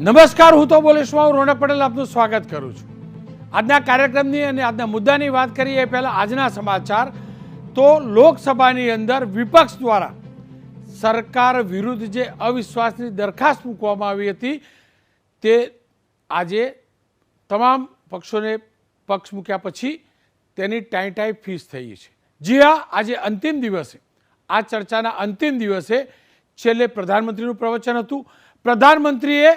નમસ્કાર, હું તો બોલીશમાં રોનક પટેલ આપનું સ્વાગત કરું છું. આજના કાર્યક્રમની અને આજના મુદ્દાની વાત કરીએ એ પહેલાં આજના સમાચાર. તો લોકસભાની અંદર વિપક્ષ દ્વારા સરકાર વિરુદ્ધ જે અવિશ્વાસની દરખાસ્ત મૂકવામાં આવી હતી તે આજે તમામ પક્ષોને પક્ષ મૂક્યા પછી તેની ટાઈ ફીસ થઈ છે. જી હા, આજે અંતિમ દિવસે, આ ચર્ચાના અંતિમ દિવસે છેલ્લે પ્રધાનમંત્રીનું પ્રવચન હતું. પ્રધાનમંત્રીએ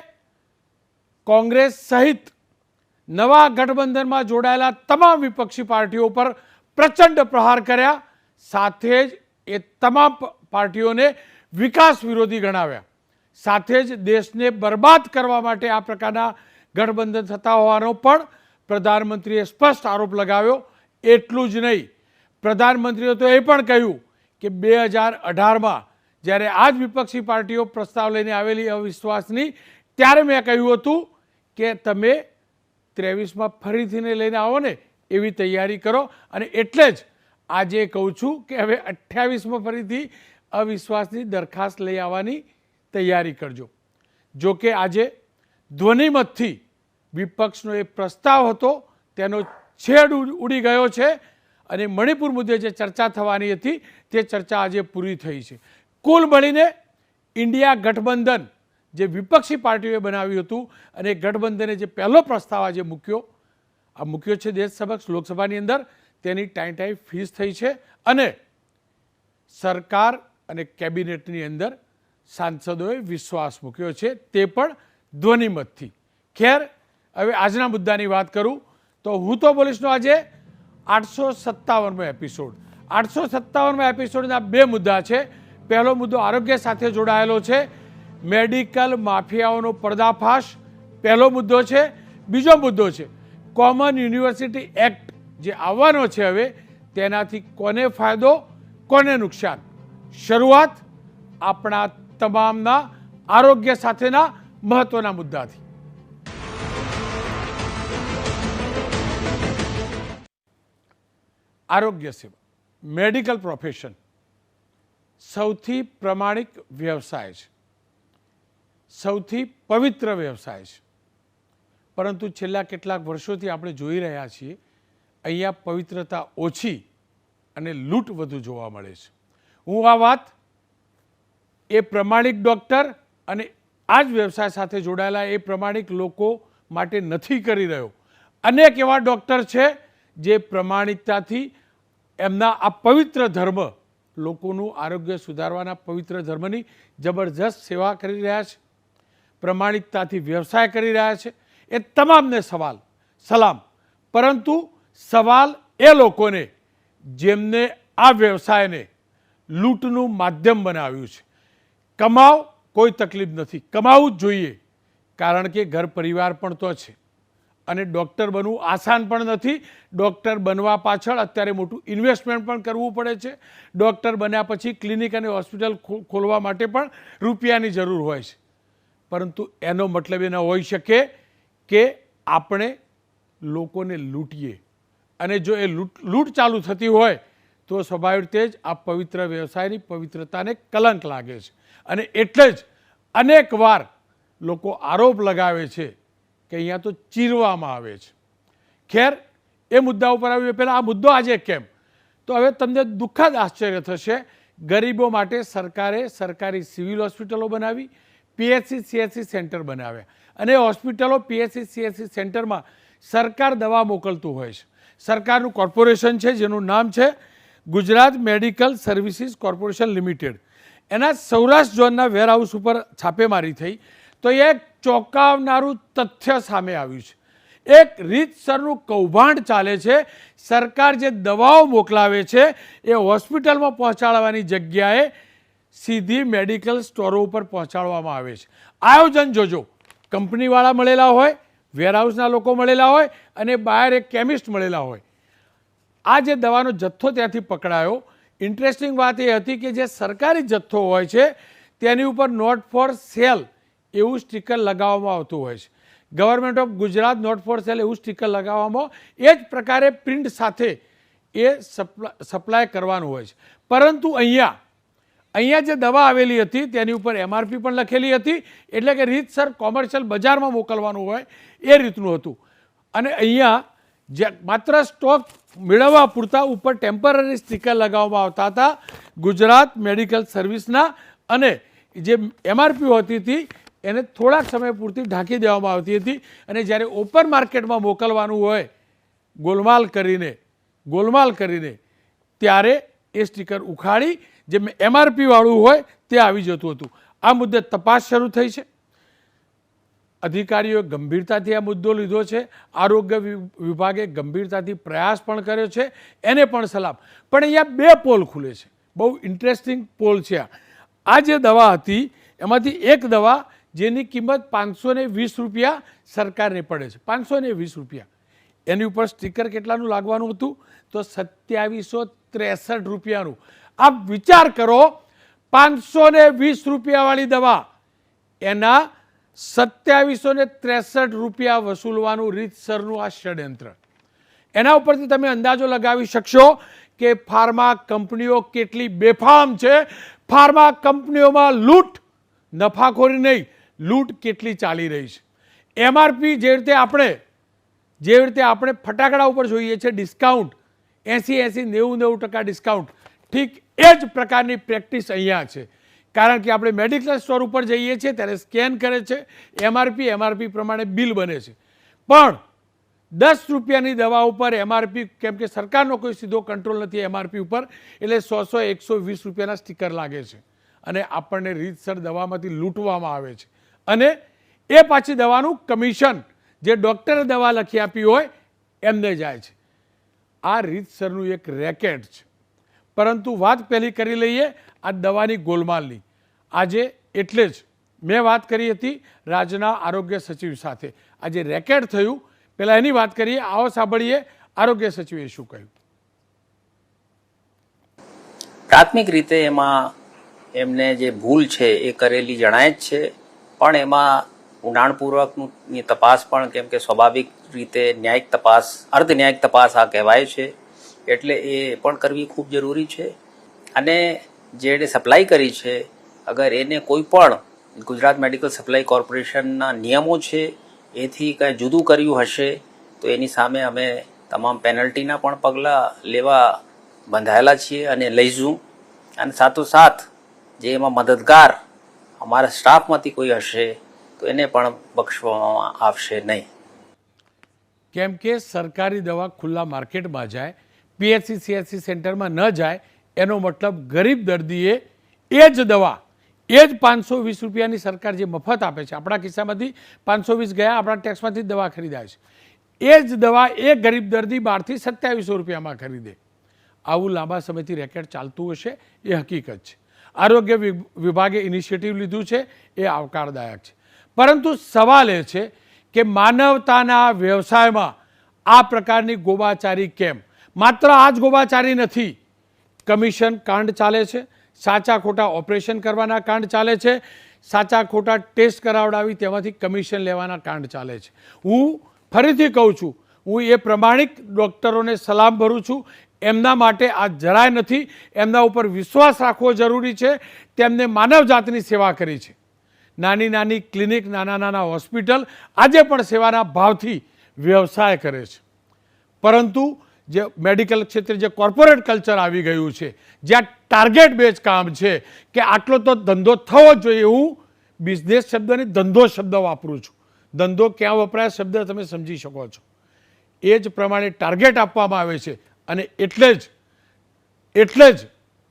કોંગ્રેસ સહિત નવા ગઠબંધનમાં જોડાયેલા તમામ વિપક્ષી પાર્ટીઓ પર પ્રચંડ પ્રહાર કર્યા. સાથે જ એ તમામ પાર્ટીઓને વિકાસ વિરોધી ગણાવ્યા. સાથે જ દેશને બરબાદ કરવા માટે આ પ્રકારના ગઠબંધન થતા હોવાનો પણ પ્રધાનમંત્રીએ સ્પષ્ટ આરોપ લગાવ્યો. એટલું જ નહીં, પ્રધાનમંત્રીએ તો એ પણ કહ્યું કે 2018માં જ્યારે આ જ વિપક્ષી પાર્ટીઓ પ્રસ્તાવ લઈને આવેલી અવિશ્વાસની, ત્યારે મેં કહ્યું હતું કે તમે 23માં ફરીથીને લઈને આવો ને એવી તૈયારી કરો. અને એટલે જ આજે કહું છું કે હવે 28માં ફરીથી અવિશ્વાસની દરખાસ્ત લઈ આવવાની તૈયારી કરજો. જો કે આજે ધ્વનિમતથી વિપક્ષનો એ પ્રસ્તાવ હતો તેનો છેડ ઉડી ગયો છે અને મણિપુર મુદ્દે જે ચર્ચા થવાની હતી તે ચર્ચા આજે પૂરી થઈ છે. કુલ મળીને ઇન્ડિયા ગઠબંધન જે વિપક્ષી પાર્ટીઓએ બનાવ્યું હતું અને ગઠબંધને જે પહેલો પ્રસ્તાવ આજે મૂક્યો છે દેશ સમક્ષ લોકસભાની અંદર, તેની ટાઈ ફીસ થઈ છે અને સરકાર અને કેબિનેટની અંદર સાંસદોએ વિશ્વાસ મૂક્યો છે, તે પણ ધ્વનિમતથી. ખેર, હવે આજના મુદ્દાની વાત કરું તો હું તો બોલીશનો આજે 857મો એપિસોડ. 857મા એપિસોડના બે મુદ્દા છે. પહેલો મુદ્દો આરોગ્ય સાથે જોડાયેલો છે. મેડિકલ માફિયાઓનો પર્દાફાશ પહેલો મુદ્દો છે. બીજો મુદ્દો છે કોમન યુનિવર્સિટી એક્ટ જે આવવાનો છે હવે, તેનાથી કોને ફાયદો કોને નુકસાન. શરૂઆત આપણા તમામના આરોગ્ય સાથેના મહત્વના મુદ્દાથી. આરોગ્ય સેવા, મેડિકલ પ્રોફેશન સૌથી પ્રમાણિક વ્યવસાય છે, સૌથી પવિત્ર વ્યવસાય છે. પરંતુ છેલ્લા કેટલાક વર્ષોથી આપણે જોઈ રહ્યા છીએ અહીંયા પવિત્રતા ઓછી અને લૂંટ વધુ જોવા મળે છે. હું આ વાત એ પ્રમાણિક ડૉક્ટર અને આ જ વ્યવસાય સાથે જોડાયેલા એ પ્રમાણિક લોકો માટે નથી કરી રહ્યો. અનેક એવા ડૉક્ટર છે જે પ્રમાણિકતાથી એમના આ પવિત્ર ધર્મ, લોકોનું આરોગ્ય સુધારવાના પવિત્ર ધર્મની જબરજસ્ત સેવા કરી રહ્યા છે, પ્રમાણિકતાથી વ્યવસાય કરી રહ્યા છે. એ તમામને સલામ. પરંતુ સવાલ એ લોકોને જેમને આ વ્યવસાયને લૂંટનું માધ્યમ બનાવ્યું છે. કમાવ, કોઈ તકલીફ નથી, કમાવું જ જોઈએ, કારણ કે ઘર પરિવાર પણ તો છે અને ડૉક્ટર બનવું આસાન પણ નથી. ડૉક્ટર બનવા પાછળ અત્યારે મોટું ઇન્વેસ્ટમેન્ટ પણ કરવું પડે છે. ડૉક્ટર બન્યા પછી ક્લિનિક અને હોસ્પિટલ ખોલવા માટે પણ રૂપિયાની જરૂર હોય છે. પરંતુ એનો મતલબ એ ન હોઈ શકે કે આપણે લોકોને લૂંટીએ. અને જો એ લૂંટ ચાલુ થતી હોય તો સ્વાભાવિક રીતે જ આ પવિત્ર વ્યવસાયની પવિત્રતાને કલંક લાગે છે. અને એટલે જ અનેક વાર લોકો આરોપ લગાવે છે કે અહીંયા તો ચીરવામાં આવે છે. ખેર, એ મુદ્દા ઉપર આવ્યું પહેલાં આ મુદ્દો આજે કેમ, તો હવે તમને દુઃખદ આશ્ચર્ય થશે. ગરીબો માટે સરકારે સરકારી સિવિલ હોસ્પિટલો બનાવી, PHC CHC સેન્ટર બનાવ્યા અને હોસ્પિટલો PHC CHC સેન્ટરમાં સરકાર દવા મોકલતું હોય છે. સરકારનું કોર્પોરેશન છે જેનું નામ છે Gujarat medical services corporation limited. એના સૌરાષ્ટ્ર ઝોનના વેરહાઉસ ઉપર છાપેમારી થઈ તો એક ચોંકાવનારું તથ્ય સામે આવ્યું છે. એક રીતસરનું કૌભાંડ ચાલે છે. સરકાર જે દવાઓ મોકલાવે છે એ હોસ્પિટલમાં પહોંચાડવાની જગ્યાએ સીધી મેડિકલ સ્ટોરો ઉપર પહોંચાડવામાં આવે છે. આયોજન જોજો, કંપનીવાળા મળેલા હોય, વેરહાઉસના લોકો મળેલા હોય અને બહાર એક કેમિસ્ટ મળેલા હોય. આ જે દવાનો જથ્થો ત્યાંથી પકડાયો, ઇન્ટરેસ્ટિંગ વાત એ હતી કે જે સરકારી જથ્થો હોય છે તેની ઉપર નોટ ફોર સેલ એવું સ્ટીકર લગાવવામાં આવતું હોય છે. Government of Gujarat note for sale એવું સ્ટીકર લગાવવામાં એ જ પ્રકારે પ્રિન્ટ સાથે એ સપ્લાય કરવાનું હોય છે. પરંતુ અહીંયા અહીંયા જે દવા આવેલી હતી તેની ઉપર MRP પણ લખેલી હતી, એટલે કે રીતસર કોમર્શિયલ બજારમાં મોકલવાનું હોય એ રીતનું હતું. અને અહીંયા જે માત્ર સ્ટોક મેળવવા પૂરતા ઉપર ટેમ્પરરી સ્ટીકર લગાવવામાં આવતા હતા ગુજરાત મેડિકલ સર્વિસના, અને જે MRP હોતી હતી એને થોડાક સમય પૂરતી ઢાંકી દેવામાં આવતી હતી. અને જ્યારે ઓપન માર્કેટમાં મોકલવાનું હોય ગોલમાલ કરીને ત્યારે એ સ્ટીકર ઉખાડી જે MRP વાળું હોય તે આવી જતું હતું. આ મુદ્દે તપાસ શરૂ થઈ છે. અધિકારીઓએ ગંભીરતાથી આ મુદ્દો લીધો છે. આરોગ્ય વિભાગે ગંભીરતાથી પ્રયાસ પણ કર્યો છે, એને પણ સલામ. પણ અહીંયા બે પોલ ખુલે છે, બહુ ઇન્ટરેસ્ટિંગ પોલ છે. આ જે દવા હતી એમાંથી એક દવા જેની કિંમત 520 રૂપિયા સરકારને પડે છે, 520 રૂપિયા. એની ઉપર સ્ટીકર કેટલાનું લાગવાનું હતું? તો 2763 રૂપિયાનું. આપ વિચાર કરો, 520 રૂપિયાવાળી દવા એના 2763 રૂપિયા વસૂલવાનું રીતસરનું આ ષડયંત્ર. એના ઉપરથી તમે અંદાજો લગાવી શકશો કે ફાર્મા કંપનીઓ કેટલી બેફામ છે. ફાર્મા કંપનીઓમાં લૂંટ, નફાખોરી નહીં, લૂંટ કેટલી ચાલી રહી છે. MRP જે રીતે આપણે ફટાકડા ઉપર જોઈએ છે ડિસ્કાઉન્ટ 80-90% ડિસ્કાઉન્ટ, ઠીક એ જ પ્રકારની પ્રેક્ટિસ અહીંયા છે. કારણ કે આપણે મેડિકલ સ્ટોર ઉપર જઈએ છીએ ત્યારે સ્કેન કરે છે MRP પ્રમાણે બિલ બને છે. પણ 10 રૂપિયાની દવા ઉપર MRP, કેમ કે સરકારનો કોઈ સીધો કંટ્રોલ નથી MRP ઉપર, એટલે 100-120 રૂપિયાના સ્ટીકર લાગે છે અને આપણને રીતસર દવામાંથી લૂંટવામાં આવે છે. અને એ પાછી દવાનું કમિશન જે ડૉક્ટરે દવા લખી આપી હોય એમને જાય છે. આ રીતસરનું એક રેકેટ છે. પરંતુ વાત પહેલી કરી લઈએ આ દવાની ગોલમાલની. આજે એટલે જ મેં વાત કરી હતી રાજ્યના આરોગ્ય સચિવ સાથે. આજે રેકેટ થયું, પહેલાં એની વાત કરીએ. આવો સાંભળીએ આરોગ્ય સચિવે શું કહ્યું. પ્રાથમિક રીતે એમાં એમને જે ભૂલ છે એ કરેલી જણાય જ છે, પણ એમાં ઊંડાણપૂર્વકની તપાસ પણ, કેમ કે સ્વાભાવિક રીતે ન્યાયિક તપાસ, અર્ધ ન્યાયિક તપાસ આ કહેવાય છે, એટલે એ પણ કરવી ખૂબ જરૂરી છે. અને જેણે સપ્લાય કરી છે, અગર એને કોઈ પણ ગુજરાત મેડિકલ સપ્લાય કોર્પોરેશનના નિયમો છે એથી કંઈ જુદું કર્યું હશે તો એની સામે અમે તમામ પેનલ્ટીના પણ પગલાં લેવા બંધાયેલા છીએ અને લઈશું. અને સાથોસાથ જે એમાં મદદગાર અમારા સ્ટાફમાંથી કોઈ હશે તો એને પણ બક્ષવામાં આવશે નહીં. કેમ કે સરકારી દવા ખુલ્લા માર્કેટમાં જાય, PHC CHC સેન્ટરમાં ન જાય, એનો મતલબ ગરીબ દર્દીએ એ જ દવા, એ જ 520 રૂપિયાની સરકાર જે મફત આપે છે, આપણા ખિસ્સામાંથી 520 ગયા, આપણા ટેક્સમાંથી દવા ખરીદાય છે, એ જ દવા એ ગરીબ દર્દી બહારથી 2700 રૂપિયામાં ખરીદે. આવું લાંબા સમયથી રેકેટ ચાલતું હશે એ હકીકત છે. આરોગ્ય વિભાગે ઇનિશિયેટિવ લીધું છે એ આવકારદાયક છે. પરંતુ સવાલ એ છે કે માનવતાના વ્યવસાયમાં આ પ્રકારની ગોબાચારી કેમ? માત્ર આ જ ગોબાચારી નથી, કમિશન કાંડ ચાલે છે, સાચા ખોટા ઓપરેશન કરવાના કાંડ ચાલે છે, સાચા ખોટા ટેસ્ટ કરાવડાવી તેમાંથી કમિશન લેવાના કાંડ ચાલે છે. હું ફરીથી કહું છું, હું એ પ્રમાણિક ડૉક્ટરોને સલામ ભરું છું. એમના માટે આ જરાય નથી. એમના ઉપર વિશ્વાસ રાખવો જરૂરી છે. તેમને માનવજાતની સેવા કરી છે. નાની નાની ક્લિનિક, નાના નાના હોસ્પિટલ આજે પણ સેવાના ભાવથી વ્યવસાય કરે છે. પરંતુ જે મેડિકલ ક્ષેત્રે જે કોર્પોરેટ કલ્ચર આવી ગયું છે, જ્યાં ટાર્ગેટ બેઝ કામ છે કે આટલો તો ધંધો થવો જ જોઈએ. હું બિઝનેસ શબ્દની ધંધો શબ્દ વાપરું છું. ધંધો ક્યાં વપરાય શબ્દ તમે સમજી શકો છો. એ જ પ્રમાણે ટાર્ગેટ આપવામાં આવે છે. અને એટલે જ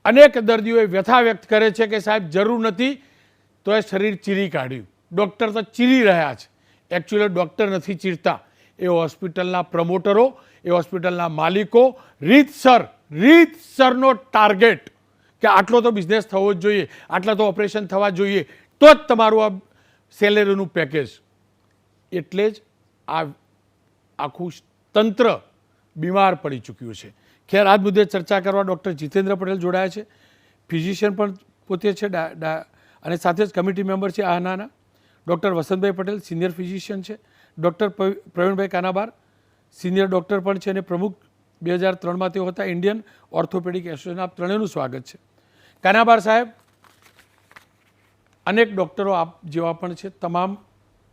અનેક દર્દીઓએ વ્યથા વ્યક્ત કરે છે કે સાહેબ જરૂર નથી તો એ શરીર ચીરી કાઢ્યું. ડૉક્ટર તો ચીરી રહ્યા છે. એકચ્યુઅલી ડૉક્ટર નથી ચીરતા, એ હોસ્પિટલના પ્રમોટરો, એ હોસ્પિટલના માલિકો રીતસરનો ટાર્ગેટ કે આટલો તો બિઝનેસ થવો જ જોઈએ, આટલા તો ઓપરેશન થવા જોઈએ, તો જ તમારું આ સેલેરીનું પેકેજ. એટલે જ આ આખું તંત્ર બીમાર પડી ચૂક્યું છે. ખેર, આ મુદ્દે ચર્ચા કરવા ડૉક્ટર જીતેન્દ્ર પટેલ જોડાયા છે, ફિઝિશિયન પણ પોતે છે અને સાથે જ કમિટી મેમ્બર છે આહનાના. Doctor Vasantbhai Patel senior physician છે. Doctor Pravinbhai Kanabar senior doctor પણ છે અને પ્રમુખ 2003માં તેઓ હતા ઇન્ડિયન ઓર્થોપેડિક એસોસિએશન. આપ ત્રણેયનું સ્વાગત છે. કાનાબાર સાહેબ, અનેક ડૉક્ટરો આપ જેવા પણ છે, તમામ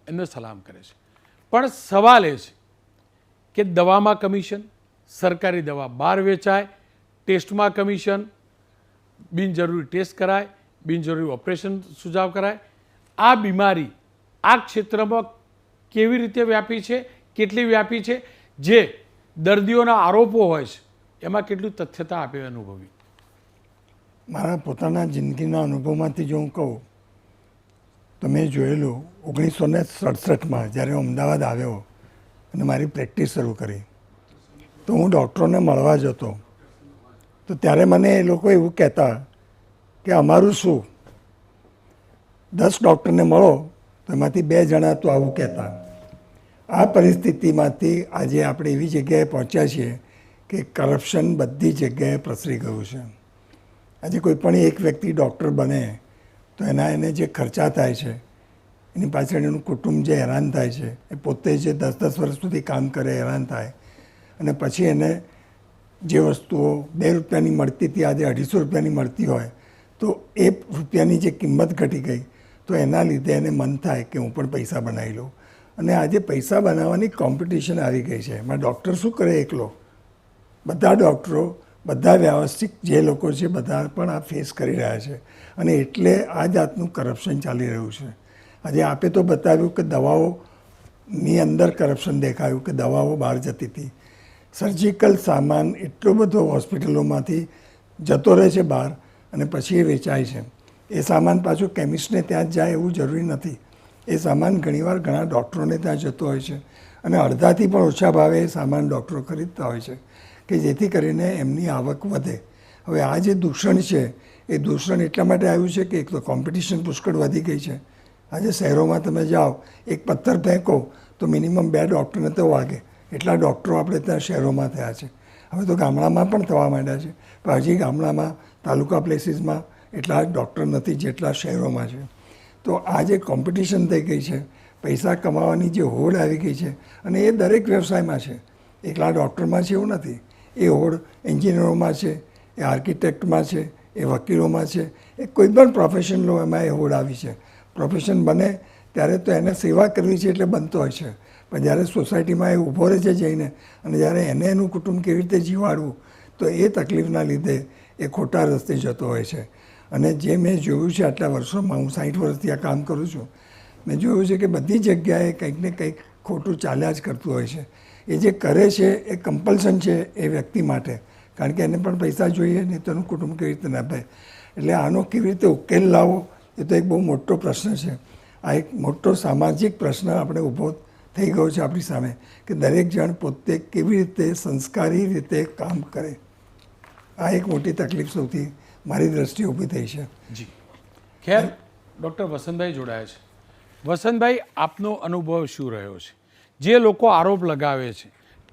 એમને સલામ કરે છે. પણ સવાલ એ છે કે દવામાં કમિશન, સરકારી દવા બહાર વેચાય, ટેસ્ટમાં કમિશન, બિનજરૂરી ટેસ્ટ કરાય, બિનજરૂરી ઓપરેશન સુઝાવ કરાય. આ બીમારી આ ક્ષેત્રમાં કેવી રીતે વ્યાપી છે, કેટલી વ્યાપી છે, જે દર્દીઓના આરોપો હોય છે એમાં કેટલું તથ્યતા આપે અનુભવી? મારા પોતાના જિંદગીના અનુભવમાંથી જો હું કહું તો મેં જોયેલું 1967માં જ્યારે હું અમદાવાદ આવ્યો અને મારી પ્રેક્ટિસ શરૂ કરી તો હું ડૉક્ટરોને મળવા જતો તો ત્યારે મને એ લોકો એવું કહેતા કે અમારું શું, 10 ડૉક્ટરને મળો તો એમાંથી 2 જણા તો આવું કહેતા. આ પરિસ્થિતિમાંથી આજે આપણે એવી જગ્યાએ પહોંચ્યા છીએ કે કરપ્શન બધી જગ્યાએ પ્રસરી ગયું છે. આજે કોઈ પણ એક વ્યક્તિ ડૉક્ટર બને તો એને જે ખર્ચા થાય છે, એની પાછળ એનું કુટુંબ જે હેરાન થાય છે, એ પોતે જે 10-10 વર્ષ સુધી કામ કરે હેરાન થાય, અને પછી એને જે વસ્તુઓ 2 રૂપિયાની મળતી હતી આજે 250 રૂપિયાની મળતી હોય તો એ રૂપિયાની જે કિંમત ઘટી ગઈ તો એના લીધે એને મન થાય કે હું પણ પૈસા બનાવી લઉં. અને આજે પૈસા બનાવવાની કોમ્પિટિશન આવી ગઈ છે. એમાં ડૉક્ટર શું કરે એકલો? બધા ડૉક્ટરો, બધા વ્યવસ્થિત જે લોકો છે બધા પણ આ ફેસ કરી રહ્યા છે. અને એટલે આ જાતનું કરપ્શન ચાલી રહ્યું છે. આજે આપે તો બતાવ્યું કે દવાઓની અંદર કરપ્શન દેખાયું કે દવાઓ બહાર જતી હતી. સર્જિકલ સામાન એટલો બધો હોસ્પિટલોમાંથી જતો રહે છે બહાર અને પછી એ વેચાય છે. એ સામાન પાછું કેમિસ્ટને ત્યાં જ જાય એવું જરૂરી નથી. એ સામાન ઘણીવાર ઘણા ડૉક્ટરોને ત્યાં જતો હોય છે અને અડધાથી પણ ઓછા ભાવે એ સામાન ડૉક્ટરો ખરીદતા હોય છે કે જેથી કરીને એમની આવક વધે. હવે આ જે દૂષણ છે એ દૂષણ એટલા માટે આવ્યું છે કે એક તો કોમ્પિટિશન પુષ્કળ વધી ગઈ છે. આજે શહેરોમાં તમે જાઓ, એક પથ્થર ફેંકો તો મિનિમમ 2 ડૉક્ટરને તો વાગે, એટલા ડૉક્ટરો આપણે ત્યાં શહેરોમાં થયા છે. હવે તો ગામડામાં પણ થવા માંડ્યા છે, પણ હજી ગામડામાં તાલુકા પ્લેસીસમાં એટલા ડૉક્ટર નથી જેટલા શહેરોમાં છે. તો આ જે કોમ્પિટિશન થઈ ગઈ છે, પૈસા કમાવાની જે હોડ આવી ગઈ છે, અને એ દરેક વ્યવસાયમાં છે, એકલા ડૉક્ટરમાં છે એવું નથી. એ હોડ એન્જિનિયરોમાં છે, એ આર્કિટેક્ટમાં છે, એ વકીલોમાં છે, એ કોઈ પણ પ્રોફેશન લો એમાં એ હોડ આવી છે. પ્રોફેશન બને ત્યારે તો એને સેવા કરવી છે એટલે બનતો હોય છે, પણ જ્યારે સોસાયટીમાં એ ઊભો રહે છે જઈને અને જ્યારે એને એનું કુટુંબ કેવી રીતે જીવાડવું તો એ તકલીફના લીધે એ ખોટા રસ્તે જતો હોય છે. અને જે મેં જોયું છે આટલા વર્ષોમાં, હું 60 વર્ષથી આ કામ કરું છું, મેં જોયું છે કે બધી જગ્યાએ કંઈક ને કંઈક ખોટું ચાલ્યા જ કરતું હોય છે. એ જે કરે છે એ કમ્પલ્શન છે એ વ્યક્તિ માટે, કારણ કે એને પણ પૈસા જોઈએ નહીં તો એનું કુટુંબ કેવી રીતે નાપે. એટલે આનો કેવી રીતે ઉકેલ લાવવો એ તો એક બહુ મોટો પ્રશ્ન છે. આ એક મોટો સામાજિક પ્રશ્ન આપણે ઊભો થઈ ગયો છે આપણી સામે કે દરેક જણ પોતે કેવી રીતે સંસ્કારી રીતે કામ કરે. આ એક મોટી તકલીફ સૌથી મારી દ્રષ્ટિએ ઊભી થઈ છે. જી, ખેર ડૉક્ટર વસંતભાઈ જોડાયા છે. વસંતભાઈ, આપનો અનુભવ શું રહ્યો છે? જે લોકો આરોપ લગાવે છે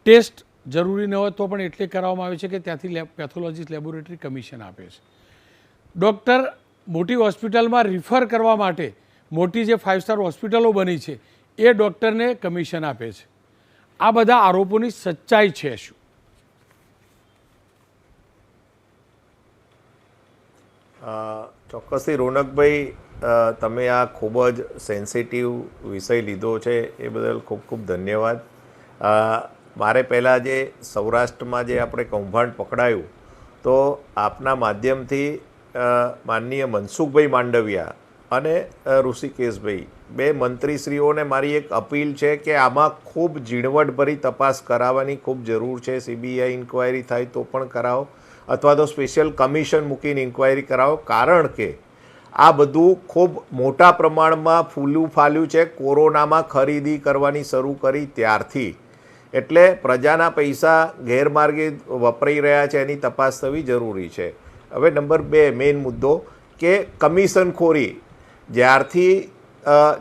ટેસ્ટ જરૂરી ન હોય તો પણ એટલે કરાવવામાં આવે છે કે ત્યાંથી પેથોલોજીસ્ટ લેબોરેટરી કમિશન આપે છે. ડૉક્ટર મોટી હોસ્પિટલમાં રિફર કરવા માટે મોટી જે 5 સ્ટાર હોસ્પિટલો બની છે એ ડૉક્ટરને કમિશન આપે છે. આ બધા આરોપોની સચ્ચાઈ છે શું? ચોક્કસથી રોનકભાઈ, તમે આ ખૂબ જ સેન્સિટિવ વિષય લીધો છે એ બદલ ખૂબ ખૂબ ધન્યવાદ. મારે પહેલાં જે સૌરાષ્ટ્રમાં જે આપણે કૌભાંડ પકડાયું તો આપના માધ્યમથી માનનીય મનસુખભાઈ માંડવિયા અને ઋષિકેશભાઈ 2 મંત્રીશ્રીઓને મારી એક અપીલ છે કે આમાં ખૂબ ઝીણવટભરી તપાસ કરાવવાની ખૂબ જરૂર છે. CBI ઇન્ક્વાયરી થાય તો પણ કરાવો અથવા તો સ્પેશિયલ કમિશન મૂકીને ઇન્ક્વાયરી કરાવો, કારણ કે આ બધું ખૂબ મોટા પ્રમાણમાં ફૂલ્યું ફાલ્યું છે કોરોનામાં ખરીદી કરવાની શરૂ કરી ત્યારથી. એટલે પ્રજાના પૈસા ગેરમાર્ગે વપરાઈ રહ્યા છે એની તપાસ થવી જરૂરી છે. હવે નંબર 2 મેઇન મુદ્દો કે કમિશનખોરી. જ્યારથી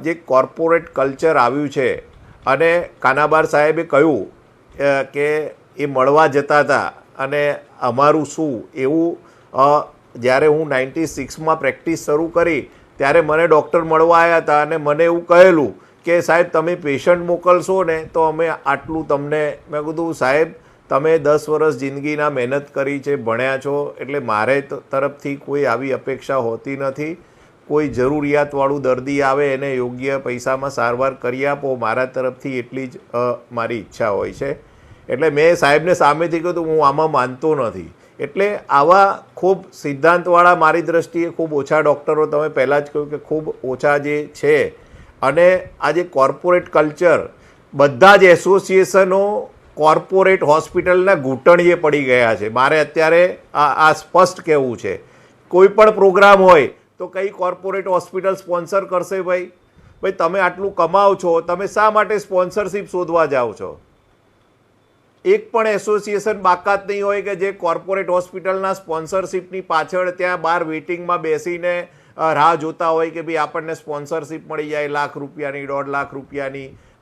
જે કોર્પોરેટ કલ્ચર આવ્યું છે અને કાનાબાર સાહેબે કહ્યું કે એ મળવા જતા હતા અને અમારું શું એવું, જ્યારે હું 96માં પ્રેક્ટિસ શરૂ કરી ત્યારે મને ડૉક્ટર મળવા આવ્યા હતા અને મને એવું કહેલું કે સાહેબ તમે પેશન્ટ મોકલશો ને તો અમે આટલું તમને. મેં કીધું સાહેબ તમે 10 વર્ષ જિંદગીના મહેનત કરી છે, ભણ્યા છો, એટલે મારે તરફથી કોઈ આવી અપેક્ષા હોતી નથી. કોઈ જરૂરિયાતવાળું દર્દી આવે એને યોગ્ય પૈસામાં સારવાર કરી આપો, મારા તરફથી એટલી જ મારી ઈચ્છા હોય છે. એટલે મેં સાહેબને સામેથી કહ્યું હું આમાં માનતો નથી. એટલે આવા ખૂબ સિદ્ધાંતવાળા મારી દ્રષ્ટિએ ખૂબ ઓછા ડૉક્ટરો, તમે પહેલાં જ કહ્યું કે ખૂબ ઓછા જે છે, અને આ જે કોર્પોરેટ કલ્ચર, બધા જ એસોસિએશનો કોર્પોરેટ હોસ્પિટલના ઘૂંટણીએ પડી ગયા છે. મારે અત્યારે આ સ્પષ્ટ કહેવું છે, કોઈ પણ પ્રોગ્રામ હોય તો કઈ કોર્પોરેટ હોસ્પિટલ સ્પોન્સર કરશે? ભાઈ તમે આટલું કમાઓ છો, તમે શા માટે સ્પોન્સરશિપ શોધવા જાઓ છો? એક પણ એસોસિએશન બાકાત નહીં હોય કે જે કોર્પોરેટ હોસ્પિટલના સ્પોન્સરશિપની પાછળ ત્યાં બહાર વેઇટિંગમાં બેસીને રાહ જોતા હોય કે ભાઈ આપણને સ્પોન્સરશિપ મળી જાય, ₹1,00,000 ₹1.5 લાખ,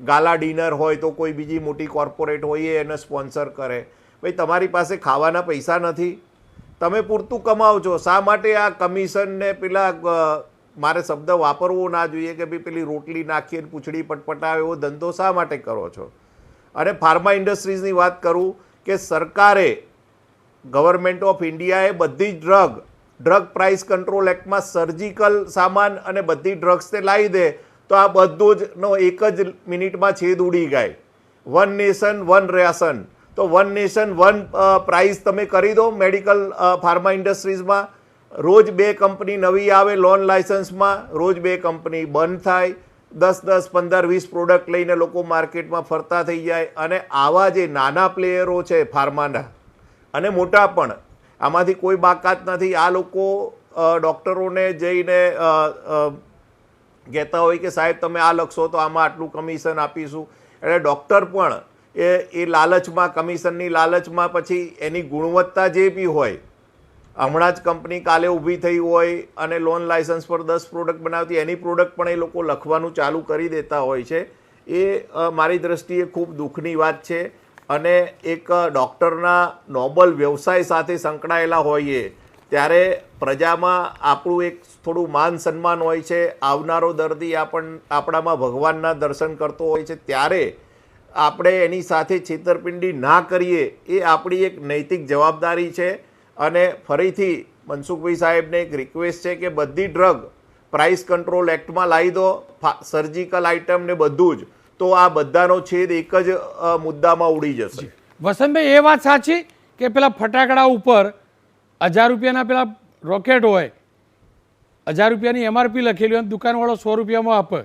ગાલા ડિનર હોય તો કોઈ બીજી મોટી કોર્પોરેટ હોય એને સ્પોન્સર કરે. ભાઈ તમારી પાસે ખાવાના પૈસા નથી, તમે પૂરતું કમાઓ છો, શા માટે આ કમિશનને પેલા, મારે શબ્દ વાપરવો ના જોઈએ કે ભાઈ પેલી રોટલી નાખીને પૂંછડી પટપટાવે એવો ધંધો શા માટે કરો છો? અને ફાર્મા ઇન્ડસ્ટ્રીઝની વાત કરું કે સરકારે, ગવર્મેન્ટ ઓફ ઇન્ડિયાએ બધી જ ડ્રગ પ્રાઇસ કંટ્રોલ એક્ટમાં સર્જિકલ સામાન અને બધી ડ્રગ્સને લાવી દે તો આ બધું જ નો એક જ મિનિટમાં છેદ ઉડી જાય. વન નેશન વન રેશન, તો વન નેશન વન પ્રાઇસ તમે કરી દો મેડિકલ ફાર્મા ઇન્ડસ્ટ્રીઝમાં. રોજ 2 કંપની નવી આવે લોન લાઇસન્સમાં, રોજ 2 કંપની બંધ થાય, 10, 15, 20 પ્રોડક્ટ લઈને લોકો માર્કેટમાં ફરતા થઈ જાય. અને આવા જે નાના પ્લેયરો છે ફાર્માના અને મોટા પણ, આમાંથી કોઈ બાકાત નથી. આ લોકો ડૉક્ટરોને જઈને કહેતા હોય કે સાહેબ તમે આ લખશો તો આમાં આટલું કમિશન આપીશું. એટલે ડૉક્ટર પણ એ લાલચમાં, કમિશનની લાલચમાં પછી એની ગુણવત્તા જે બી હોય, હમણાં જ કંપની કાલે ઊભી થઈ હોય અને લોન લાઇસન્સ પર 10 પ્રોડક્ટ બનાવતી, એની પ્રોડક્ટ પણ એ લોકો લખવાનું ચાલુ કરી દેતા હોય છે. એ મારી દ્રષ્ટિએ ખૂબ દુઃખની વાત છે. અને એક ડૉક્ટરના નોબલ વ્યવસાય સાથે સંકળાયેલા હોઈએ ત્યારે પ્રજામાં આપણું એક થોડું માન સન્માન હોય છે. આવનારો દર્દી આપણામાં ભગવાનના દર્શન કરતો હોય છે, ત્યારે આપણે એની સાથે છેતરપિંડી ના કરીએ એ આપણી એક નૈતિક જવાબદારી છે. અને ફરીથી મનસુખભાઈ સાહેબને એક રિક્વેસ્ટ છે કે બધી ડ્રગ પ્રાઇસ કંટ્રોલ એક્ટમાં લાવી દો, સર્જિકલ આઇટમ ને બધું જ, તો આ બધાનો છેદ એક જ મુદ્દામાં ઉડી જશે. વસંતભાઈ, એ વાત સાચી કે પેલા ફટાકડા ઉપર 1000 રૂપિયાના પેલા રોકેટ હોય, 1000 રૂપિયાની MRP લખેલી હોય, દુકાનવાળો 100 રૂપિયામાં આપે.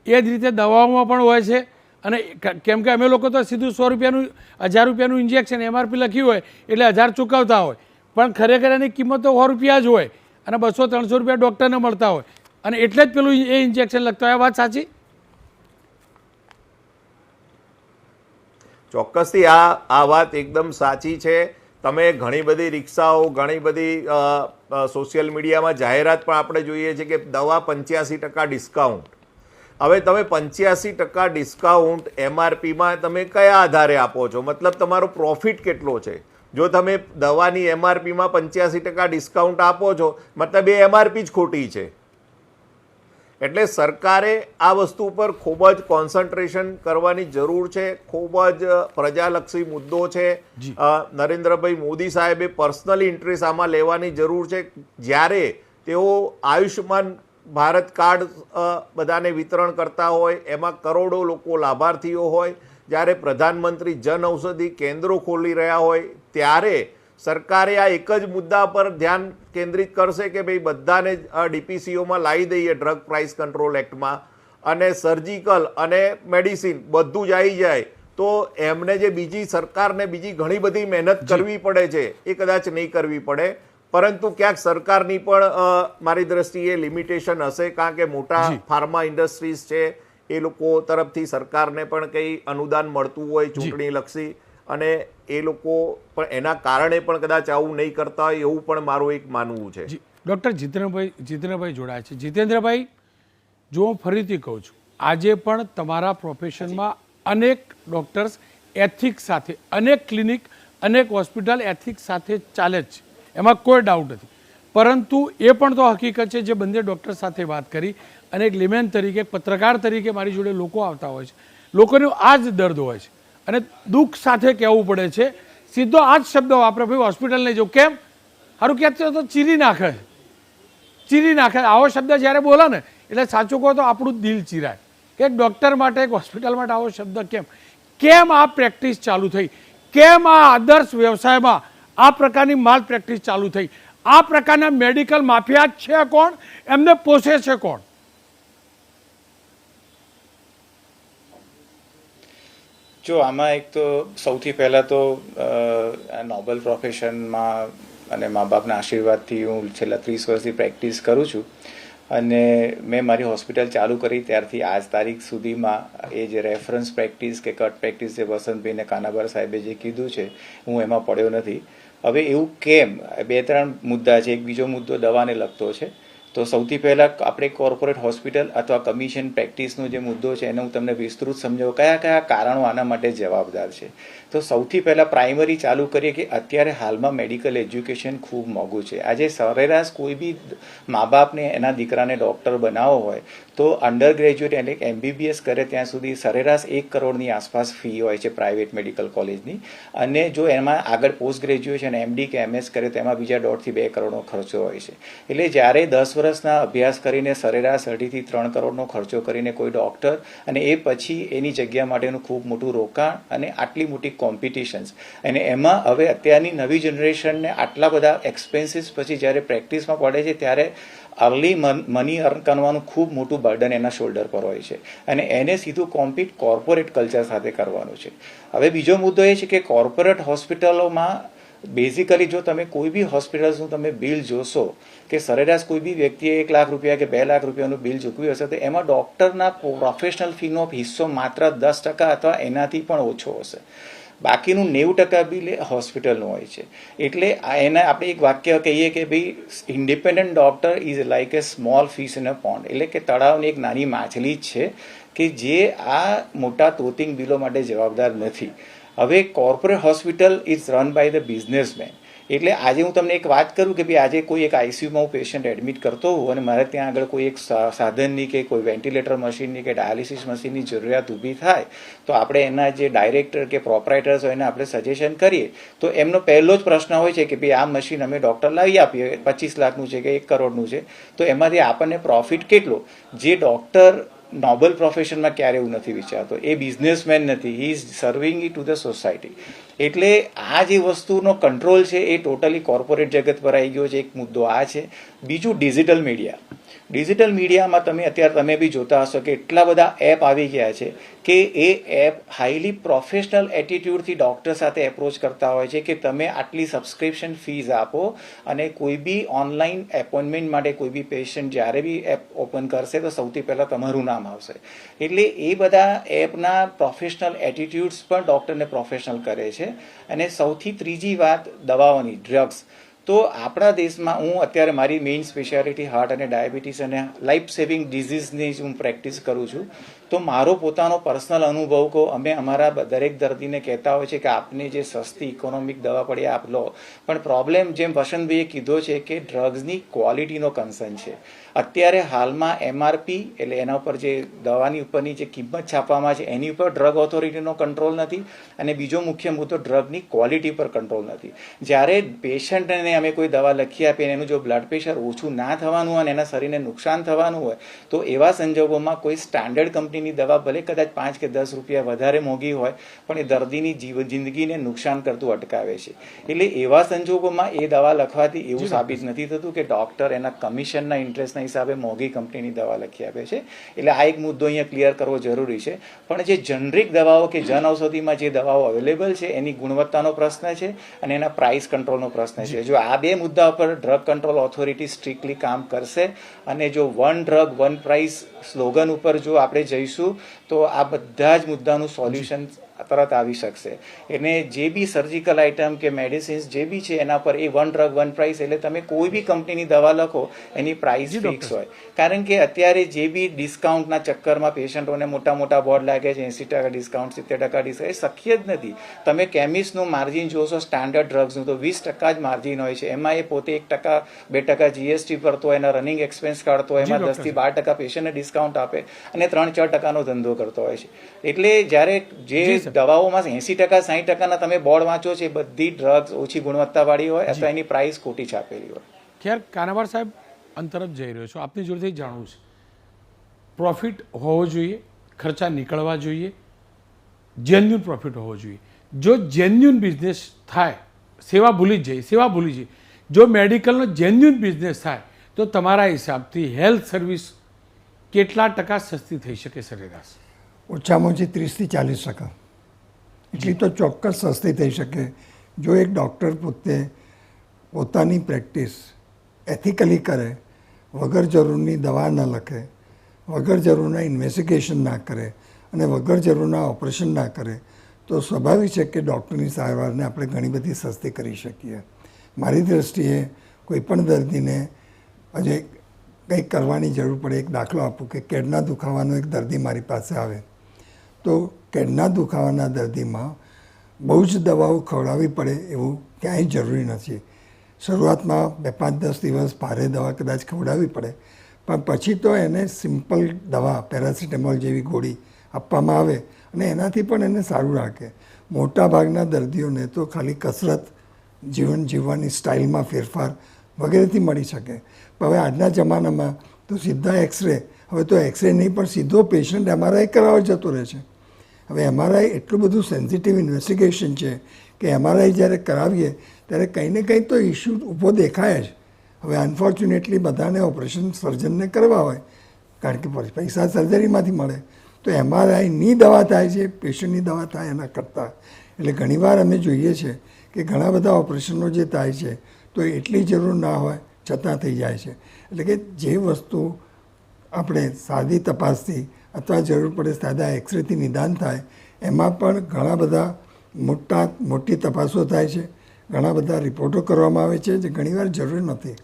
એ જ રીતે દવાઓમાં પણ હોય છે. અને કેમ કે અમે લોકો તો સીધું 100 રૂપિયાનું, 1000 રૂપિયાનું ઇન્જેક્શન MRP લખ્યું હોય એટલે 1000 ચૂકવતા હોય, પણ ખરેખર એની કિંમત તો 100 રૂપિયા જ હોય અને 200-300 રૂપિયા ડૉક્ટરને મળતા હોય, અને એટલે જ પેલું એ ઇન્જેક્શન લખતા હોય. આ વાત સાચી? ચોક્કસથી આ વાત એકદમ સાચી છે. તમે ઘણી બધી રિક્ષાઓ, ઘણી બધી સોશિયલ મીડિયામાં જાહેરાત પણ આપણે જોઈએ છે કે દવા 85% ડિસ્કાઉન્ટ. હવે તમે 85% ડિસ્કાઉન્ટ MRPમાં તમે કયા આધારે આપો છો? મતલબ તમારો પ્રોફિટ કેટલો છે? જો તમે દવાની MRPમાં 85% ડિસ્કાઉન્ટ આપો છો, મતલબ એ MRP જ ખોટી છે. એટલે સરકારે આ વસ્તુ પર ખૂબ જ કોન્સન્ટ્રેશન કરવાની જરૂર છે. ખૂબ જ પ્રજાલક્ષી મુદ્દો છે. નરેન્દ્રભાઈ મોદી સાહેબે પર્સનલી ઇન્ટરેસ્ટ આમાં લેવાની જરૂર છે. જ્યારે તેઓ આયુષ્યમાન ભારત કાર્ડ બધાને વિતરણ કરતા હોય, એમાં કરોડો લોકો લાભાર્થીઓ હોય, જ્યારે પ્રધાનમંત્રી જન ઔષધિ કેન્દ્રો ખોલી રહ્યા હોય, ત્યારે સરકારે આ એક જ મુદ્દા પર ધ્યાન કેન્દ્રિત કરશે કે ભાઈ બધાને DPCOમાં લાવી દઈએ ડ્રગ પ્રાઇસ કંટ્રોલ એક્ટમાં, અને સર્જિકલ અને મેડિસિન બધું જ આવી જાય, તો એમને જે બીજી સરકારને બીજી ઘણી બધી મહેનત કરવી પડે છે એ કદાચ નહીં કરવી પડે. પરંતુ ક્યાંક સરકારની પણ મારી દ્રષ્ટિએ લિમિટેશન હશે, કારણ કે મોટા ફાર્મા ઇન્ડસ્ટ્રીઝ છે એ લોકો તરફથી સરકારને પણ કંઈ અનુદાન મળતું હોય ચૂંટણી લક્ષી, અને એ લોકો પણ એના કારણે પણ કદાચ આવું નહીં કરતા હોય એવું પણ મારું એક માનવું છે. ડૉક્ટર જીતેન્દ્રભાઈ જોડાય છે. જીતેન્દ્રભાઈ, જો હું ફરીથી કહું છું, આજે પણ તમારા પ્રોફેશનમાં અનેક ડૉક્ટર્સ એથિક્સ સાથે, અનેક ક્લિનિક, અનેક હોસ્પિટલ એથિક્સ સાથે ચાલે જ છે, એમાં કોઈ ડાઉટ નથી. પરંતુ એ પણ તો હકીકત છે, જે બંને ડૉક્ટર સાથે વાત કરી, અને એક લેમેન તરીકે, પત્રકાર તરીકે મારી જોડે લોકો આવતા હોય છે, લોકોનો આ જ દર્દ હોય છે, અને દુઃખ સાથે કહેવું પડે છે. સીધો આ જ શબ્દ વાપરે, ભાઈ હોસ્પિટલ નહીં જવું. કેમ? સારું કહેતો તો ચીરી નાખે. ચીરી નાખે. આવો શબ્દ જ્યારે બોલે ને એટલે સાચું કહો તો આપણું દિલ ચીરાય કે એક ડૉક્ટર માટે, એક હોસ્પિટલ માટે આવો શબ્દ કેમ આ પ્રેક્ટિસ ચાલુ થઈ, કેમ આ આદર્શ વ્યવસાયમાં આ પ્રકારની માલ પ્રેક્ટિસ ચાલુ થઈ, આ પ્રકારના મેડિકલ માફિયા છે કોણ, એમને પોષે છે કોણ? જો આમાં એક તો સૌથી પહેલાં તો નોબલ પ્રોફેશનમાં અને મા બાપના આશીર્વાદથી હું છેલ્લા 30 વર્ષથી પ્રેક્ટિસ કરું છું અને મેં મારી હોસ્પિટલ ચાલુ કરી ત્યારથી આજ તારીખ સુધીમાં એ જે રેફરન્સ પ્રેક્ટિસ કે કટ પ્રેક્ટિસ જે વસંતભાઈને કાનાબાર સાહેબે જે કીધું છે હું એમાં પડ્યો નથી. હવે એવું કેમ? 2-3 મુદ્દા છે. એક બીજો મુદ્દો દવાને લગતો છે. તો સૌથી પહેલાં આપણે કોર્પોરેટ હોસ્પિટલ અથવા કમિશન પ્રેક્ટિસનો જે મુદ્દો છે એને હું તમને વિસ્તૃત સમજાવું કયા કારણો આના માટે જવાબદાર છે. તો સૌથી પહેલાં પ્રાઇમરી ચાલુ કરીએ કે અત્યારે હાલમાં મેડિકલ એજ્યુકેશન ખૂબ મોંઘું છે. આજે સરેરાશ કોઈ બી મા બાપને એના દીકરાને ડૉક્ટર બનાવવો હોય તો અંડર ગ્રેજ્યુએટ એટલે MBBS કરે ત્યાં સુધી સરેરાશ 1 કરોડની આસપાસ ફી હોય છે પ્રાઇવેટ મેડિકલ કોલેજની, અને જો એમાં આગળ પોસ્ટ ગ્રેજ્યુએશન MD કે MS કરે તો એમાં બીજા 1.5 થી 2 કરોડનો ખર્ચો હોય છે. એટલે જ્યારે 10 વર્ષના અભ્યાસ કરીને સરેરાશ 2.5 થી 3 કરોડનો ખર્ચો કરીને કોઈ ડૉક્ટર અને એ પછી એની જગ્યા માટેનું ખૂબ મોટું રોકાણ અને આટલી મોટી કોમ્પિટિશન્સ અને એમાં હવે અત્યારની નવી જનરેશનને આટલા બધા એક્સપેન્સીસ પછી જ્યારે પ્રેક્ટિસમાં પડે છે ત્યારે અર્લી મની અર્ન કરવાનું ખૂબ મોટું બર્ડન એના શોલ્ડર પર હોય છે અને એને સીધું કોમ્પિટ કોર્પોરેટ કલ્ચર સાથે કરવાનું છે. હવે બીજો મુદ્દો એ છે કે કોર્પોરેટ હોસ્પિટલોમાં બેઝિકલી જો તમે કોઈ બી હોસ્પિટલ્સનું તમે બિલ જોશો કે સરેરાશ કોઈ બી વ્યક્તિએ 1 લાખ રૂપિયા કે 2 લાખ રૂપિયાનું બિલ ચૂકવ્યું હશે તો એમાં ડૉક્ટરના પ્રોફેશનલ ફીનો હિસ્સો માત્ર 10% અથવા એનાથી પણ ઓછો હશે. બાકીનું 90% બિલ હોસ્પિટલનું હોય છે. એટલે એને આપણે એક વાક્ય કહીએ કે ભાઈ independent doctor is like A small fish in a pond, એટલે કે તળાવની એક નાની માછલી જ છે કે જે આ મોટા તોતિંગ બિલો માટે જવાબદાર નથી. હવે corporate hospital is run by the businessman. એટલે આજે હું તમને એક વાત કરું કે ભાઈ આજે કોઈ એક આઈસીયુમાં હું પેશન્ટ એડમિટ કરતો હોઉં અને મારે ત્યાં આગળ કોઈ એક સાધનની કે કોઈ વેન્ટિલેટર મશીનની કે ડાયાલિસિસ મશીનની જરૂરિયાત ઊભી થાય તો આપણે એના જે ડાયરેક્ટર કે પ્રોપરાઇટર્સ હોય એને આપણે સજેશન કરીએ તો એમનો પહેલો જ પ્રશ્ન હોય છે કે ભાઈ આ મશીન અમે ડૉક્ટર લાવી આપીએ 25 લાખનું છે કે 1 કરોડનું છે તો એમાંથી આપણને પ્રોફિટ કેટલો? જે ડૉક્ટર નોબલ પ્રોફેશનમાં ક્યારે એવું નથી વિચારતો. એ બિઝનેસમેન નથી, he is serving it to the society. એટલે આ જે વસ્તુનો કંટ્રોલ છે એ ટોટલી કોર્પોરેટ જગત પર આવી ગયો છે. એક મુદ્દો આ છે. બીજું ડિજિટલ મીડિયા. ડિજિટલ મીડિયામાં તમે બી જોતા હશો કે એટલા બધા એપ આવી ગયા છે કે એ એપ હાઈલી પ્રોફેશનલ એટીટ્યુડથી ડૉક્ટર સાથે એપ્રોચ કરતા હોય છે કે તમે આટલી સબસ્ક્રિપ્શન ફીઝ આપો અને કોઈ બી ઓનલાઈન એપોઇન્ટમેન્ટ માટે કોઈ બી પેશન્ટ જ્યારે બી એપ ઓપન કરશે તો સૌથી પહેલાં તમારું નામ આવશે. એટલે એ બધા એપના પ્રોફેશનલ એટીટ્યુડ્સ પણ ડૉક્ટરને પ્રોફેશનલ કરે છે. અને સૌથી ત્રીજી વાત દવાઓની, ડ્રગ્સ. તો આપણા દેશમાં હું અત્યારે મારી મેઇન સ્પેશિયાલિટી હાર્ટ અને ડાયાબિટીસ અને લાઈફ સેવિંગ ડિઝીઝની જ હું પ્રેક્ટિસ કરું છું. તો મારો પોતાનો પર્સનલ અનુભવ કહું, અમે અમારા દરેક દર્દીને કહેતા હોય છે કે આપને જે સસ્તી ઇકોનોમિક દવા પડી આપ લો, પણ પ્રોબ્લેમ જેમ વસંતભાઈએ કીધો છે કે ડ્રગ્સની ક્વોલિટીનો કન્સર્ન છે. અત્યારે હાલમાં MRP એટલે એના ઉપર જે દવાની ઉપરની જે કિંમત છાપવામાં છે એની ઉપર ડ્રગ ઓથોરિટીનો કંટ્રોલ નથી અને બીજો મુખ્ય મુદ્દો ડ્રગની ક્વોલિટી પર કંટ્રોલ નથી. જ્યારે પેશન્ટને અમે કોઈ દવા લખી આપીએ એનું જો બ્લડ પ્રેશર ઓછું ના થવાનું હોય અને એના શરીરને નુકસાન થવાનું હોય તો એવા સંજોગોમાં કોઈ સ્ટાન્ડર્ડ કંપનીની દવા ભલે કદાચ 5 કે 10 રૂપિયા વધારે મોંઘી હોય પણ એ દર્દીની જિંદગીને નુકસાન કરતું અટકાવે છે. એટલે એવા સંજોગોમાં એ દવા લખવાથી એવું સાબિત નથી થતું કે ડૉક્ટર એના કમિશનના ઇન્ટરેસ્ટના હિસાબે મોંઘી કંપનીની દવા લખી આપે છે. એટલે આ એક મુદ્દો અહીંયા ક્લિયર કરવો જરૂરી છે. પણ જે જનરિક દવાઓ કે જન ઔષધિમાં જે દવાઓ અવેલેબલ છે એની ગુણવત્તાનો પ્રશ્ન છે અને એના પ્રાઇસ કંટ્રોલનો પ્રશ્ન છે. જો આ બે મુદ્દા ઉપર ડ્રગ કંટ્રોલ ઓથોરિટી સ્ટ્રિક્ટલી કામ કરશે અને જો one drug one price slogan ઉપર જો આપણે જઈશું તો આ બધા જ મુદ્દાનું સોલ્યુશન તરત આવી શકશે. એને જે બી સર્જિકલ આઇટમ કે મેડિસિન્સ જે બી છે એના પર એ વન ડ્રગ વન પ્રાઇસ, એટલે તમે કોઈ બી કંપનીની દવા લખો એની પ્રાઇસ ફિક્સ હોય. કારણ કે અત્યારે જે બી ડિસ્કાઉન્ટના ચક્કરમાં પેશન્ટોને મોટા મોટા બોર્ડ લાગે છે 80% ડિસ્કાઉન્ટ 70% ડિસ્કાઉન્ટ, એ શક્ય જ નથી. તમે કેમિસ્ટનું માર્જિન જોશો સ્ટાન્ડર્ડ ડ્રગ્સનું તો 20% જ માર્જિન હોય છે. એમાં એ પોતે 1% 2% GST ભરતો હોય, એના રનિંગ એક્સપેન્સ કાઢતો હોય, એમાં 10 થી 12% પેશન્ટને ડિસ્કાઉન્ટ આપે અને 3-4% ધંધો કરતો હોય છે. એટલે જ્યારે જે દવાઓમાં 80% 60% તમે બોર્ડ વાંચો છો બધી ડ્રગ્સ ઓછી ગુણવત્તાવાળી હોય અથવા એની પ્રાઇસ ખોટી છાપેલી હોય. ખેર કાનાબાર સાહેબ, અંત તરફ જઈ રહ્યો છું. આપની જોડેથી જાણવું છે, પ્રોફિટ હોવો જોઈએ, ખર્ચા નીકળવા જોઈએ, જેન્યુન પ્રોફિટ હોવો જોઈએ. જો જેન્યુન બિઝનેસ થાય, સેવા ભૂલી જ જાય, સેવા ભૂલી જાય. જો મેડિકલનો જેન્યુન બિઝનેસ થાય તો તમારા હિસાબથી હેલ્થ સર્વિસ કેટલા ટકા સસ્તી થઈ શકે સરેરાશ? ઓછામાં ઓછી 30% એટલી તો ચોક્કસ સસ્તી થઈ શકે. જો એક ડૉક્ટર પોતે પોતાની પ્રેક્ટિસ એથિકલી કરે, વગર જરૂરની દવા ન લખે, વગર જરૂરના ઇન્વેસ્ટિગેશન ના કરે અને વગર જરૂરના ઓપરેશન ના કરે, તો સ્વાભાવિક છે કે ડૉક્ટરની સારવારને આપણે ઘણી બધી સસ્તી કરી શકીએ. મારી દૃષ્ટિએ કોઈપણ દર્દીને હજે કંઈક કરવાની જરૂર પડે. એક દાખલો આપું કે કેડના દુખાવાનો એક દર્દી મારી પાસે આવે, તો કેડના દુખાવાના દર્દીમાં બહુ જ દવાઓ ખવડાવવી પડે એવું ક્યાંય જરૂરી નથી. શરૂઆતમાં 2-5-10 દિવસ ભારે દવા કદાચ ખવડાવવી પડે, પણ પછી તો એને સિમ્પલ દવા પેરાસિટામોલ જેવી ગોળી આપવામાં આવે અને એનાથી પણ એને સારું રાખે. મોટા ભાગના દર્દીઓને તો ખાલી કસરત, જીવન જીવવાની સ્ટાઇલમાં ફેરફાર વગેરેથી મળી શકે. પણ હવે આજના જમાનામાં તો સીધા એક્સરે, હવે તો એક્સરે નહીં પણ સીધો પેશન્ટ MRI કરાવવા જતો રહે છે. હવે MRI એટલું બધું સેન્સિટિવ ઇન્વેસ્ટિગેશન છે કે MRI જ્યારે કરાવીએ ત્યારે કંઈ ને કંઈ તો ઇસ્યુ ઊભો દેખાય જ. હવે અનફોર્ચ્યુનેટલી બધાને ઓપરેશન સર્જનને કરવા હોય, કારણ કે પૈસા સર્જરીમાંથી મળે, તો MRIની દવા થાય છે, પેશન્ટની દવા થાય એના કરતાં. એટલે ઘણીવાર અમે જોઈએ છે કે ઘણા બધા ઓપરેશનો જે થાય છે તો એટલી જરૂર ના હોય છતાં થઈ જાય છે. એટલે કે જે વસ્તુ આપણે સાદી તપાસથી અથવા જરૂર પડે સાદા એક્સરેથી નિદાન થાય, એમાં પણ ઘણા બધા મોટી તપાસો થાય છે, ઘણા બધા રિપોર્ટો કરવામાં આવે છે જે ઘણીવાર જરૂર નથી.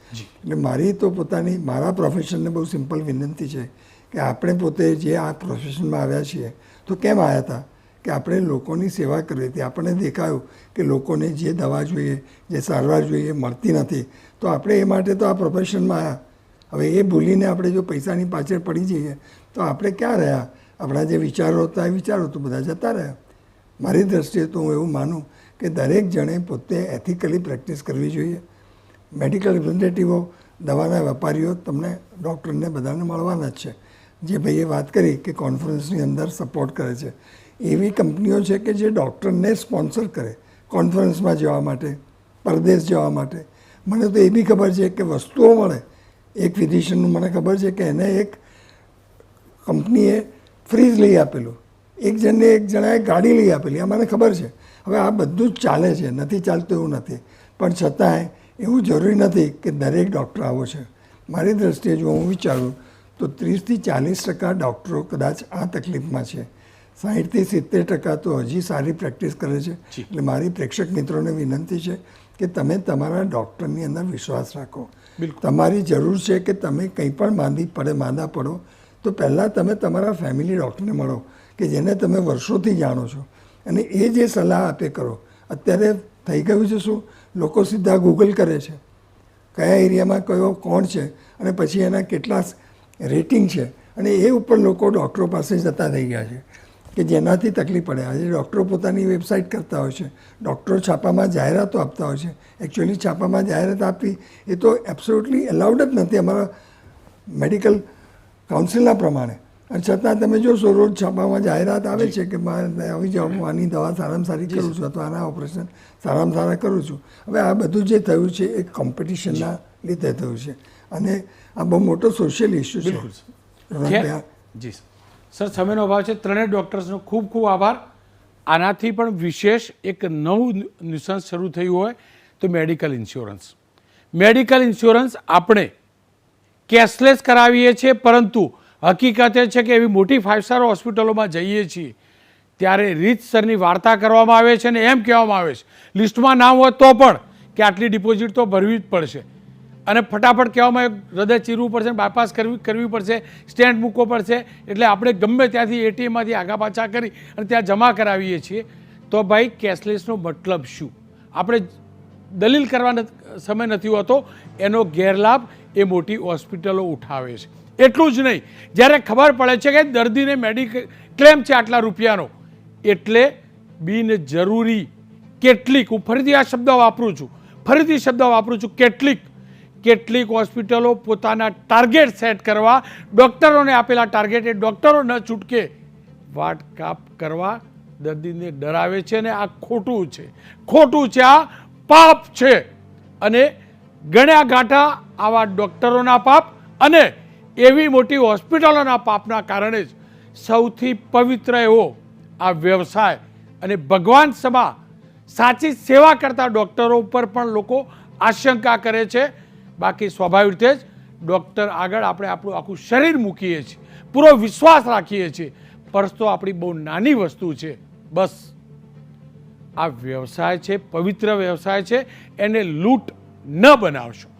એટલે મારી તો મારા પ્રોફેશનને બહુ સિમ્પલ વિનંતી છે કે આપણે પોતે જે આ પ્રોફેશનમાં આવ્યા છીએ તો કેમ આવ્યા હતા કે આપણે લોકોની સેવા કરવી હતી. આપણને દેખાયું કે લોકોને જે દવા જોઈએ, જે સારવાર જોઈએ મળતી નથી, તો આપણે એ માટે તો આ પ્રોફેશનમાં આવ્યા. હવે એ ભૂલીને આપણે જો પૈસાની પાછળ પડી જઈએ તો આપણે ક્યાં રહ્યા? આપણા જે વિચારો હતા એ વિચારો તો બધા જતા રહ્યા. મારી દૃષ્ટિએ તો હું એવું માનું કે દરેક જણે પોતે એથિકલી પ્રેક્ટિસ કરવી જોઈએ. મેડિકલ રિપ્રેઝેન્ટેટિવો, દવાના વેપારીઓ તમને ડૉક્ટરને બધાને મળવાના જ છે. જે ભાઈએ વાત કરી કે કોન્ફરન્સની અંદર સપોર્ટ કરે છે, એવી કંપનીઓ છે કે જે ડૉક્ટરને સ્પોન્સર કરે કોન્ફરન્સમાં જવા માટે, પરદેશ જવા માટે. મને તો એ બી ખબર છે કે વસ્તુઓ મળે. એક ફિઝિશિયનનું મને ખબર છે કે એને એક કંપનીએ ફ્રીજ લઈ આપેલું, એક જણાએ ગાડી લઈ આપેલી, આ મને ખબર છે. હવે આ બધું જ ચાલે છે, નથી ચાલતું એવું નથી, પણ છતાંય એવું જરૂરી નથી કે દરેક ડૉક્ટર આવો છે. મારી દૃષ્ટિએ જો હું વિચારું તો 30-40% ડૉક્ટરો કદાચ આ તકલીફમાં છે, 60-70% તો હજી સારી પ્રેક્ટિસ કરે છે. એટલે મારી પ્રેક્ષક મિત્રોને વિનંતી છે કે તમે તમારા ડૉક્ટરની અંદર વિશ્વાસ રાખો. તમારી જરૂર છે કે તમે કંઈ પણ માંદા પડો તો પહેલાં તમે તમારા ફેમિલી ડૉક્ટરને મળો કે જેને તમે વર્ષોથી જાણો છો, અને એ જે સલાહ આપે કરો. અત્યારે થઈ ગયું છે શું, લોકો સીધા ગૂગલ કરે છે કયા એરિયામાં કોણ છે અને પછી એના કેટલા રેટિંગ છે, અને એ ઉપર લોકો ડૉક્ટરો પાસે જતા થઈ ગયા છે કે જેનાથી તકલીફ પડે. આજે ડૉક્ટરો પોતાની વેબસાઇટ કરતા હોય છે, ડૉક્ટરો છાપામાં જાહેરાતો આપતા હોય છે. એકચ્યુઅલી છાપામાં જાહેરાત આપવી એ તો એબ્સોલ્યુટલી એલાઉડ જ નથી અમારા મેડિકલ કાઉન્સિલના પ્રમાણે. અને છતાં તમે જોશો રોજ છાપામાં જાહેરાત આવે છે કે મારે આવી જાઓ, હું આની દવા સારામાં સારી કરું છું અથવા આના ઓપરેશન સારામાં સારા કરું છું. હવે આ બધું જે થયું છે એ કોમ્પિટિશનના લીધે થયું છે, અને આ બહુ મોટો સોશિયલ ઇસ્યુ છે. જી સર, સમયનો અભાવ છે. ત્રણેય ડૉક્ટર્સનો ખૂબ ખૂબ આભાર. આનાથી પણ વિશેષ એક નવું નિશાન શરૂ થયું હોય તો મેડિકલ ઇન્સ્યોરન્સ. મેડિકલ ઇન્સ્યોરન્સ આપણે કેશલેસ કરાવીએ છીએ, પરંતુ હકીકત એ છે કે એવી મોટી 5 સ્ટાર હોસ્પિટલોમાં જઈએ છીએ ત્યારે રીતસરની વાર્તા કરવામાં આવે છે અને એમ કહેવામાં આવે છે લિસ્ટમાં નામ હોય તો પણ કે આટલી ડિપોઝિટ તો ભરવી જ પડશે, અને ફટાફટ કહેવામાં આવે હૃદય ચીરવું પડશે, બાયપાસ કરવી પડશે, સ્ટેન્ટ મૂકવો પડશે. એટલે આપણે ગમે ત્યાંથી ATMમાંથી આગા પાછા કરી અને ત્યાં જમા કરાવીએ છીએ. તો ભાઈ કેશલેસનો મતલબ શું? આપણે દલીલ કરવાનો સમય નથી હોતો, એનો ગેરલાભ એ મોટી હોસ્પિટલો ઉઠાવે છે. એટલું જ નહીં, જ્યારે ખબર પડે છે કે દર્દીને મેડિકલ ક્લેમ છે આટલા રૂપિયાનો, એટલે બિનજરૂરી કેટલીક, હું ફરીથી શબ્દ વાપરું છું, કેટલીક કેટલીક હોસ્પિટલો પોતાના ટાર્ગેટ સેટ કરવા, ડૉક્ટરોને આપેલા ટાર્ગેટ એ ડૉક્ટરો ન છૂટકે વાટ કાપ કરવા દર્દીને ડરાવે છે. અને આ ખોટું છે, ખોટું છે, આ પાપ છે. અને ગણ્યા ગાંઠા આવા ડૉક્ટરોના પાપ અને એવી મોટી હોસ્પિટલોના પાપના કારણે જ સૌથી પવિત્ર એવો આ વ્યવસાય અને ભગવાન સમા સાચી સેવા કરતા ડૉક્ટરો ઉપર પણ લોકો આશંકા કરે છે. બાકી સ્વાભાવિક રીતે જ ડૉક્ટર આગળ આપણે આપણું આખું શરીર મૂકીએ છીએ, પૂરો વિશ્વાસ રાખીએ છીએ. પર્સ તો આપણી બહુ નાની વસ્તુ છે. બસ આ વ્યવસાય છે, પવિત્ર વ્યવસાય છે, એને લૂંટ ન બનાવશો.